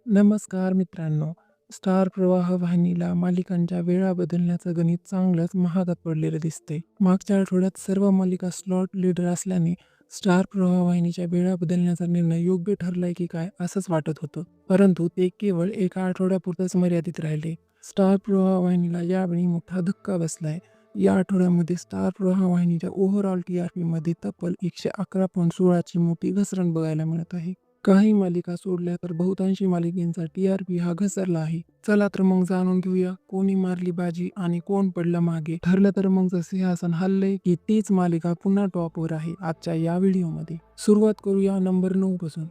नमस्कार मित्रांनो. स्टार प्रवाह वाहिनीला मालिकांच्या वेळा बदलण्याचं गणित चांगलंच महागात पडलेलं दिसतंय. मागच्या आठवड्यात सर्व मालिका स्लॉट लीडर असल्याने स्टार प्रवाह वाहिनीच्या वेळा बदलण्याचा निर्णय योग्य ठरलाय की काय असंच वाटत होतं. परंतु ते केवळ एका आठवड्यापुरतंच मर्यादित राहिले. स्टार प्रवाह वाहिनीला यावेळी मोठा धक्का बसलाय. या आठवड्यामध्ये स्टार प्रवाह वाहिनीच्या ओव्हरऑल TRP मध्ये तब्बल 111.16 ची मोठी घसरण बघायला मिळत आहे. काही मालिका सोडल्या तर बहुतांशी मालिकेंचा TRP हा घसरला आहे. चला तर मग जाणून घेऊया कोणी मारली बाजी आणि कोण पडलं मागे. ठरलं तर मग सिंहासन हललंय की तीच मालिका पुन्हा टॉपवर आहे आजच्या या व्हिडिओमध्ये. सुरुवात करूया नंबर 9 पासून.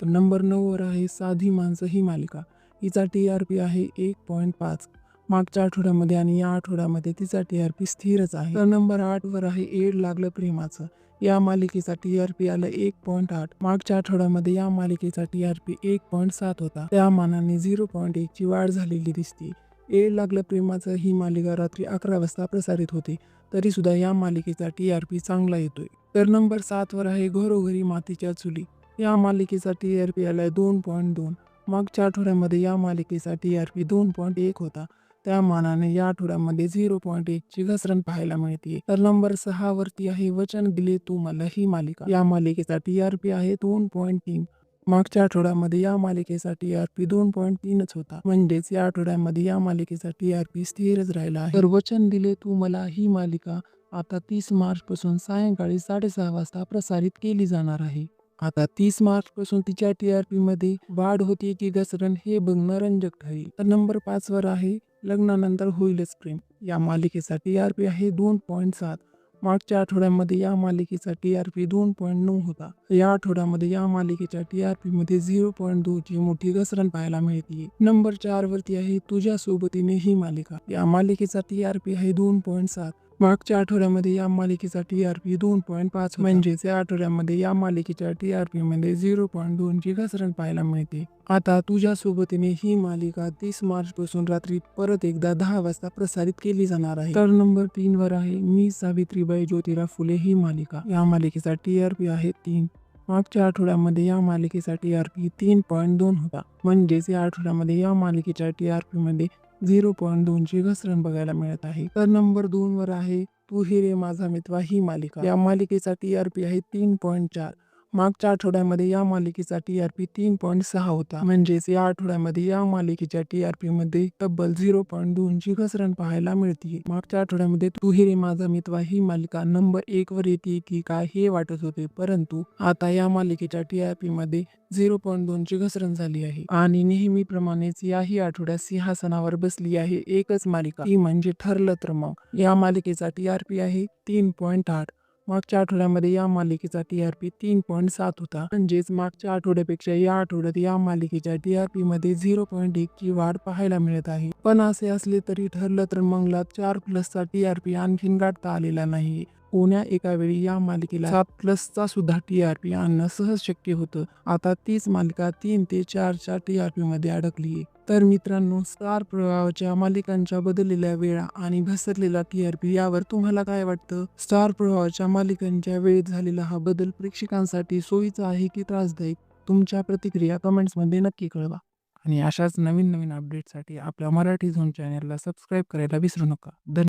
तर नंबर 9 वर आहे साधी माणसं ही मालिका. हिचा TRP आहे 1.5. मागच्या आठवड्यामध्ये आणि या आठवड्यामध्ये तिचा TRP स्थिरच आहे. तर नंबर 8 वर आहे येड लागलं प्रेमाचं. या मालिकेचा TRP आला 1.8. मागच्या आठवड्यामध्ये या मालिकेचा TRP 1.7 होता. त्या मानाने 0.1 ची वाढ झालेली दिसते. येड लागलं प्रेमाचं ही मालिका रात्री 11 वाजता प्रसारित होते. तरी सुद्धा या मालिकेचा TRP चांगला येतोय. तर नंबर 7 वर आहे घरोघरी मातीच्या चुली. या मालिकेचा TRP आलाय 2.2. मागच्या आठवड्यामध्ये या मालिकेचा TRP 2.1 होता. त्या मानाने या आठवड्यामध्ये 0.1 ची घसरण पाहायला मिळते. तर नंबर 6 वरती आहे वचन दिले तू मला ही मालिका. या मालिकेचा TRP आहे 2.3. मागच्या आठवड्यामध्ये या मालिकेचा TRP 2.3च होता. म्हणजेच या आठवड्यामध्ये या मालिकेचा TRP स्थिरच राहिला आहे. तर वचन दिले तू मला ही मालिका आता 30 मार्च पासून सायंकाळी 6:30 वाजता प्रसारित केली जाणार आहे. आता 30 मार्च पासून तिच्या TRP मध्ये वाढ होती की घसरण हे बघणं रंजक ठरेल. तर नंबर 5 वर आहे लग्नानंतर होईलच प्रेम. या मालिकेचा TRP आहे 2.7. मागच्या आठवड्यामध्ये या मालिकेचा TRP 2.9 होता. या आठवड्यामध्ये या मालिकेच्या TRP मध्ये 0.2 ची मोठी घसरण पाहायला मिळते. नंबर 4 वरती आहे तुझ्या सोबतीने ही मालिका. या मालिकेचा TRP आहे 2.7. मागच्या आठवड्यामध्ये या मालिकेचा TRP 2.5 म्हणजेच या आठवड्यामध्ये या मालिकेच्या TRP मध्ये 0.2 ची घसरण पाहायला मिळते. आता तुझ्या सोबतीने ही मालिका 30 मार्च पासून रात्री परत एकदा 10 वाजता प्रसारित केली जाणार आहे. तर नंबर 3 वर आहे मी सावित्रीबाई ज्योतिराव फुले ही मालिका. या मालिकेचा TRP आहे 3. मागच्या आठवड्यामध्ये या मालिकेचा TRP 3.2 होता. म्हणजेच या आठवड्यामध्ये या मालिकेच्या TRP मध्ये 0.2 ची घसरण बघायला मिळत आहे. तर नंबर 2 वर आहे तू ही रे माझा मितवा ही मालिका. या मालिकेचा TRP आहे 3.4. मागच्या आठवड्यामध्ये या मालिकेचा TRP 3.6 होता. म्हणजेच या आठवड्यामध्ये या मालिकेच्या TRP मध्ये तब्बल 0.2 ची घसरण पाहायला मिळते. मागच्या आठवड्यामध्ये तू ही रे माझा मितवा ही मालिका नंबर 1 वर येते की काय हे वाटत होते. परंतु आता या मालिकेच्या TRP मध्ये 0.2 ची घसरण झाली आहे. आणि नेहमीप्रमाणेच याही आठवड्यात सिंहासनावर बसली आहे एकच मालिका, ती म्हणजे ठरलं तर मग. या मालिकेचा TRP आहे 3.8. मागच्या आठवड्यामध्ये या मालिकेचा TRP 3.7 होता. म्हणजेच मागच्या आठवड्यापेक्षा या आठवड्यात या मालिकेच्या TRP मध्ये 0.1 ची वाढ पाहायला मिळत आहे. पण असे असले तरी ठरलं तर मगला 4+ TRP आणखीन गाठता आलेला नाही. कोण्या एका वेळी या मालिकेला 7+ सुद्धा TRP आणणं सहज शक्य होतं. आता तीच मालिका 3 ते 4 TRP मध्ये अडकली. तर मित्रांनो, स्टार प्रवाहाच्या मालिकांच्या बदललेल्या वेळा आणि घसरलेला TRP यावर तुम्हाला काय वाटतं? स्टार प्रवाहाच्या मालिकांच्या वेळेत झालेला हा बदल प्रेक्षकांसाठी सोयीचा आहे की त्रासदायक? तुमच्या प्रतिक्रिया कमेंट्समध्ये नक्की कळवा. आणि अशाच नवीन अपडेटसाठी आपल्या मराठी झोन चॅनलला सबस्क्राईब करायला विसरू नका. धन्यवाद.